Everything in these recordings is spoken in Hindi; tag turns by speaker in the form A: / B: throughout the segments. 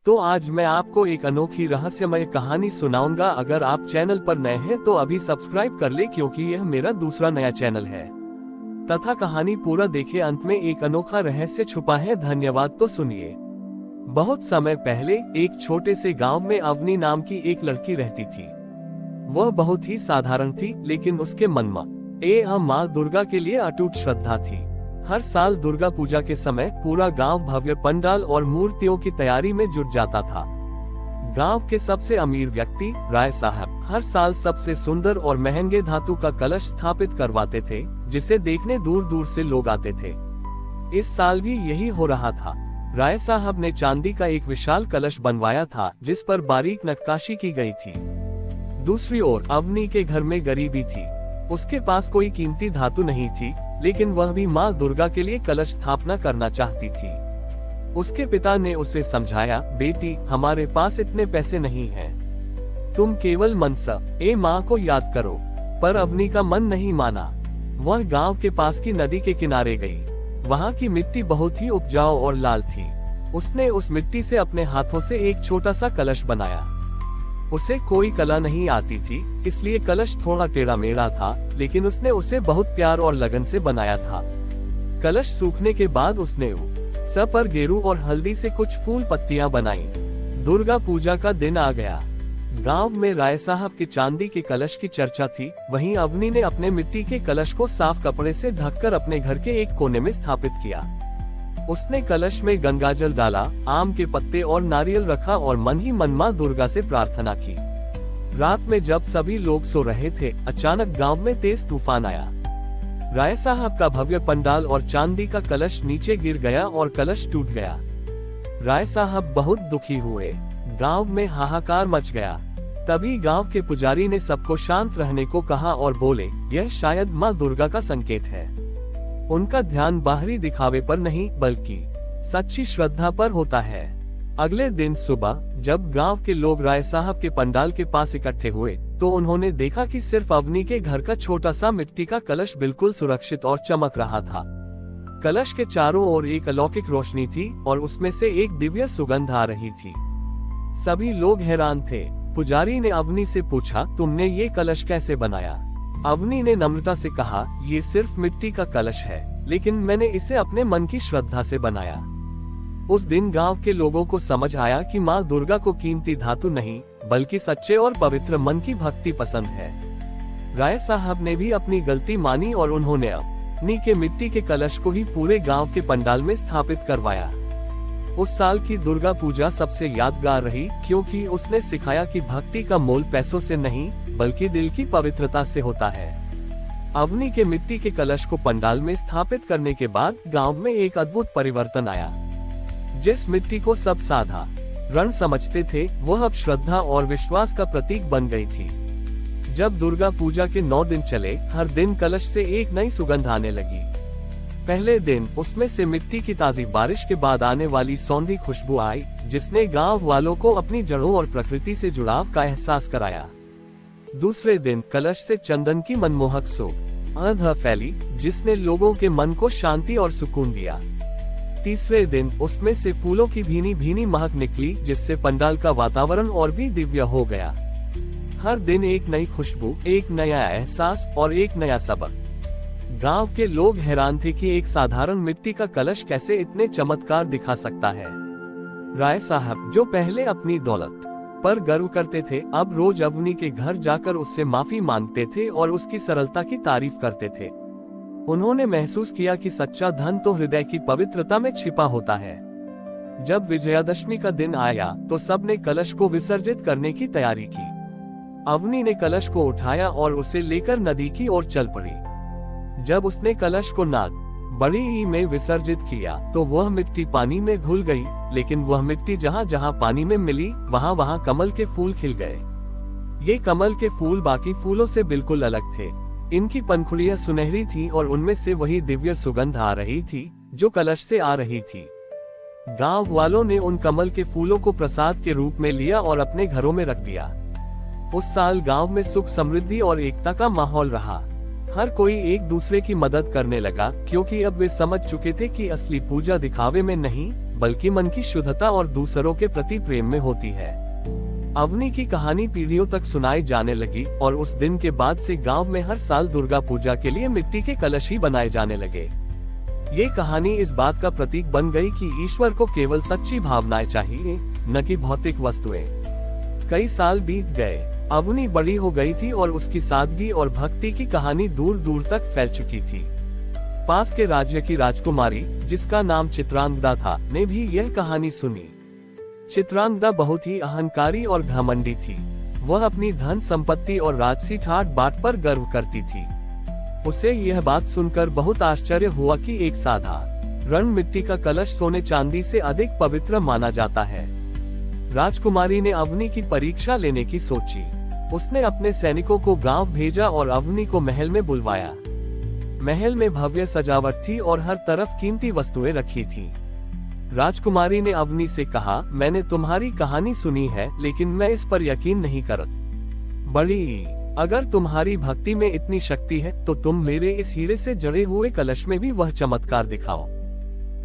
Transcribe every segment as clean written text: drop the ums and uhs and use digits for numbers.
A: तो आज मैं आपको एक अनोखी रहस्यमय कहानी सुनाऊंगा। अगर आप चैनल पर नए हैं तो अभी सब्सक्राइब कर ले, क्योंकि यह मेरा दूसरा नया चैनल है। तथा कहानी पूरा देखे, अंत में एक अनोखा रहस्य छुपा है। धन्यवाद। तो सुनिए। बहुत समय पहले एक छोटे से गांव में अवनी नाम की एक लड़की रहती थी। वह बहुत ही साधारण थी, लेकिन उसके मन में माँ दुर्गा के लिए अटूट श्रद्धा थी। हर साल दुर्गा पूजा के समय पूरा गांव भव्य पंडाल और मूर्तियों की तैयारी में जुट जाता था। गांव के सबसे अमीर व्यक्ति राय साहब हर साल सबसे सुंदर और महंगे धातु का कलश स्थापित करवाते थे, जिसे देखने दूर दूर से लोग आते थे। इस साल भी यही हो रहा था। राय साहब ने चांदी का एक विशाल कलश बनवाया था, जिस पर बारीक नक्काशी की गई थी। दूसरी ओर अवनी के घर में गरीबी थी। उसके पास कोई कीमती धातु नहीं थी, लेकिन वह भी माँ दुर्गा के लिए कलश स्थापना करना चाहती थी। उसके पिता ने उसे समझाया, बेटी, हमारे पास इतने पैसे नहीं हैं। तुम केवल मनसा माँ को याद करो। पर अवनी का मन नहीं माना। वह गांव के पास की नदी के किनारे गई। वहाँ की मिट्टी बहुत ही उपजाऊ और लाल थी। उसने उस मिट्टी से अपने हाथों से एक छोटा सा कलश बनाया। उसे कोई कला नहीं आती थी, इसलिए कलश थोड़ा टेढ़ा मेढ़ा था, लेकिन उसने उसे बहुत प्यार और लगन से बनाया था। कलश सूखने के बाद उसने सब पर गेरू और हल्दी से कुछ फूल पत्तियां बनाई। दुर्गा पूजा का दिन आ गया। गांव में राय साहब के चांदी के कलश की चर्चा थी। वहीं अवनी ने अपने मिट्टी के कलश को साफ कपड़े से ढककर अपने घर के एक कोने में स्थापित किया। उसने कलश में गंगाजल डाला, आम के पत्ते और नारियल रखा और मन ही मन मां दुर्गा से प्रार्थना की। रात में जब सभी लोग सो रहे थे, अचानक गांव में तेज तूफान आया। राय साहब का भव्य पंडाल और चांदी का कलश नीचे गिर गया और कलश टूट गया। राय साहब बहुत दुखी हुए। गांव में हाहाकार मच गया। तभी गांव के पुजारी ने सबको शांत रहने को कहा और बोले, यह शायद मां दुर्गा का संकेत है। उनका ध्यान बाहरी दिखावे पर नहीं, बल्कि सच्ची श्रद्धा पर होता है। अगले दिन सुबह जब गांव के लोग राय साहब के पंडाल के पास इकट्ठे हुए, तो उन्होंने देखा कि सिर्फ अवनी के घर का छोटा सा मिट्टी का कलश बिल्कुल सुरक्षित और चमक रहा था। कलश के चारों ओर एक अलौकिक रोशनी थी और उसमें से एक दिव्य सुगंध आ रही थी। सभी लोग हैरान थे। पुजारी ने अवनी से पूछा, तुमने ये कलश कैसे बनाया? अवनी ने नम्रता से कहा, ये सिर्फ मिट्टी का कलश है, लेकिन मैंने इसे अपने मन की श्रद्धा से बनाया। उस दिन गांव के लोगों को समझ आया कि माँ दुर्गा को कीमती धातु नहीं, बल्कि सच्चे और पवित्र मन की भक्ति पसंद है। राय साहब ने भी अपनी गलती मानी और उन्होंने अवनी के मिट्टी के कलश को ही पूरे गांव के पंडाल में स्थापित करवाया। उस साल की दुर्गा पूजा सबसे यादगार रही, क्योंकि उसने सिखाया कि भक्ति का मोल पैसों से नहीं, बल्कि दिल की पवित्रता से होता है। अवनी के मिट्टी के कलश को पंडाल में स्थापित करने के बाद गांव में एक अद्भुत परिवर्तन आया। जिस मिट्टी को सब साधारण समझते थे, वह अब श्रद्धा और विश्वास का प्रतीक बन गई थी। जब दुर्गा पूजा के 9 दिन चले, हर दिन कलश से एक नई सुगंध आने लगी। पहले दिन उसमें से मिट्टी की ताजी बारिश के बाद आने वाली सौंधी खुशबू आई, जिसने गांव वालों को अपनी जड़ों और प्रकृति से जुड़ाव का एहसास कराया। दूसरे दिन कलश से चंदन की मनमोहक सुगंध फैली, जिसने लोगों के मन को शांति और सुकून दिया। तीसरे दिन उसमें से फूलों की भीनी भीनी महक निकली, जिससे पंडाल का वातावरण और भी दिव्य हो गया। हर दिन एक नई खुशबू, एक नया एहसास और एक नया सबक। गांव के लोग हैरान थे कि एक साधारण मिट्टी का कलश कैसे इतने चमत्कार दिखा सकता है। राय साहब, जो पहले अपनी दौलत पर गर्व करते थे, अब रोज अवनी के घर जाकर उससे माफी मांगते थे और उसकी सरलता की तारीफ करते थे। उन्होंने महसूस किया कि सच्चा धन तो हृदय की पवित्रता में छिपा होता है। जब विजयादशमी का दिन आया, तो सबने कलश को विसर्जित करने की तैयारी की। अवनी ने कलश को उठाया और उसे लेकर नदी की ओर चल पड़ी। जब उसने कलश को नाग बड़ी में विसर्जित किया, तो वह मिट्टी पानी में घुल गई, लेकिन वह मिट्टी जहाँ जहाँ पानी में मिली, वहाँ वहाँ कमल के फूल खिल गए। ये कमल के फूल बाकी फूलों से बिल्कुल अलग थे। इनकी पंखुड़ियां सुनहरी थी और उनमें से वही दिव्य सुगंध आ रही थी जो कलश से आ रही थी। गांव वालों ने उन कमल के फूलों को प्रसाद के रूप में लिया और अपने घरों में रख दिया। उस साल गांव में सुख, समृद्धि और एकता का माहौल रहा। हर कोई एक दूसरे की मदद करने लगा, क्योंकि अब वे समझ चुके थे कि असली पूजा दिखावे में नहीं, बल्कि मन की शुद्धता और दूसरों के प्रति प्रेम में होती है। अवनी की कहानी पीढ़ियों तक सुनाई जाने लगी और उस दिन के बाद से गांव में हर साल दुर्गा पूजा के लिए मिट्टी के कलश ही बनाए जाने लगे। ये कहानी इस बात का प्रतीक बन गई कि ईश्वर को केवल सच्ची भावनाएं चाहिए, न कि भौतिक वस्तुएं। कई साल बीत गए, अवनी बड़ी हो गई थी और उसकी सादगी और भक्ति की कहानी दूर दूर तक फैल चुकी थी। पास के राज्य की राजकुमारी, जिसका नाम चित्रांगदा था, ने भी यह कहानी सुनी। चित्रांगदा बहुत ही अहंकारी और घमंडी थी। वह अपनी धन संपत्ति और राजसी ठाट बाट पर गर्व करती थी। उसे यह बात सुनकर बहुत आश्चर्य हुआ कि एक साधारण मिट्टी का कलश सोने चांदी से अधिक पवित्र माना जाता है। राजकुमारी ने अवनी की परीक्षा लेने की सोची। उसने अपने सैनिकों को गांव भेजा और अवनी को महल में बुलवाया। महल में भव्य सजावट थी और हर तरफ कीमती वस्तुएं रखी थी। राजकुमारी ने अवनी से कहा, मैंने तुम्हारी कहानी सुनी है, लेकिन मैं इस पर यकीन नहीं करती। बड़ी, अगर तुम्हारी भक्ति में इतनी शक्ति है तो तुम मेरे इस हीरे से जड़े हुए कलश में भी वह चमत्कार दिखाओ।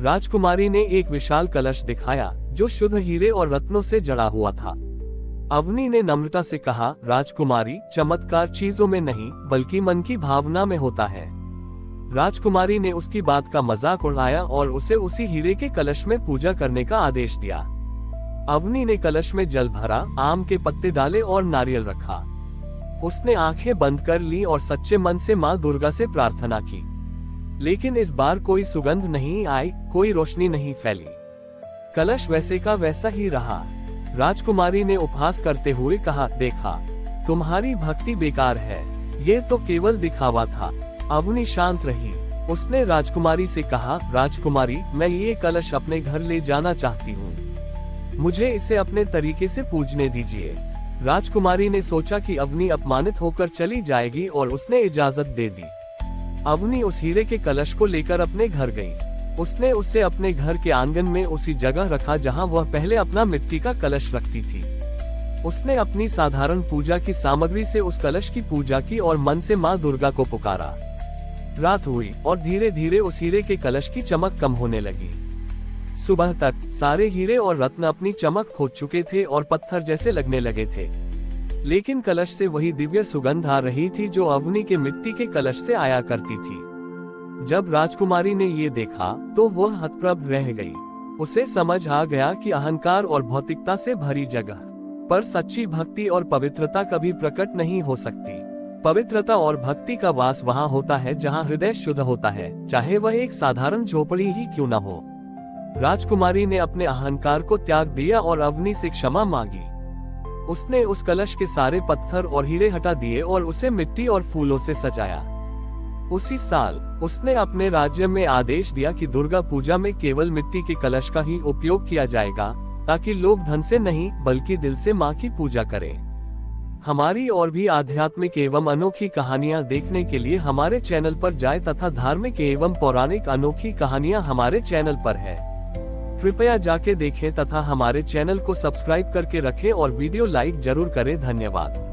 A: राजकुमारी ने एक विशाल कलश दिखाया जो शुद्ध हीरे और रत्नों से जड़ा हुआ था। अवनी ने नम्रता से कहा, राजकुमारी, चमत्कार चीजों में नहीं बल्कि मन की भावना में होता है। राजकुमारी ने उसकी बात का मजाक उड़ाया और उसे उसी हीरे के कलश में पूजा करने का आदेश दिया। अवनी ने कलश में जल भरा, आम के पत्ते डाले और नारियल रखा। उसने आंखें बंद कर ली और सच्चे मन से मां दुर्गा से प्रार्थना की। लेकिन इस बार कोई सुगंध नहीं आई, कोई रोशनी नहीं फैली। कलश वैसे का वैसा ही रहा। राजकुमारी ने उपहास करते हुए कहा, देखा, तुम्हारी भक्ति बेकार है, ये तो केवल दिखावा था। अवनी शांत रही। उसने राजकुमारी से कहा, राजकुमारी, मैं ये कलश अपने घर ले जाना चाहती हूँ। मुझे इसे अपने तरीके से पूजने दीजिए। राजकुमारी ने सोचा कि अवनी अपमानित होकर चली जाएगी और उसने इजाजत दे दी। अवनी उस हीरे के कलश को लेकर अपने घर गई। उसने उसे अपने घर के आंगन में उसी जगह रखा जहां वह पहले अपना मिट्टी का कलश रखती थी। उसने अपनी साधारण पूजा की सामग्री से उस कलश की पूजा की और मन से मां दुर्गा को पुकारा। रात हुई और धीरे धीरे उस हीरे के कलश की चमक कम होने लगी। सुबह तक सारे हीरे और रत्न अपनी चमक खो चुके थे और पत्थर जैसे लगने लगे थे, लेकिन कलश से वही दिव्य सुगंध आ रही थी जो अवनी के मिट्टी के कलश से आया करती थी। जब राजकुमारी ने ये देखा तो वह हतप्रभ रह गई। उसे समझ आ गया कि अहंकार और भौतिकता से भरी जगह पर सच्ची भक्ति और पवित्रता कभी प्रकट नहीं हो सकती। पवित्रता और भक्ति का वास वहाँ होता है जहाँ हृदय शुद्ध होता है, चाहे वह एक साधारण झोपड़ी ही क्यों न हो। राजकुमारी ने अपने अहंकार को त्याग दिया और अवनी से क्षमा मांगी। उसने उस कलश के सारे पत्थर और हीरे हटा दिए और उसे मिट्टी और फूलों से सजाया। उसी साल उसने अपने राज्य में आदेश दिया कि दुर्गा पूजा में केवल मिट्टी के कलश का ही उपयोग किया जाएगा, ताकि लोग धन से नहीं बल्कि दिल से मां की पूजा करें। हमारी और भी आध्यात्मिक एवं अनोखी कहानियां देखने के लिए हमारे चैनल पर जाएं तथा धार्मिक एवं पौराणिक अनोखी कहानियां हमारे चैनल पर है। कृपया जाके देखें तथा हमारे चैनल को सब्सक्राइब करके रखें और वीडियो लाइक जरूर करें। धन्यवाद।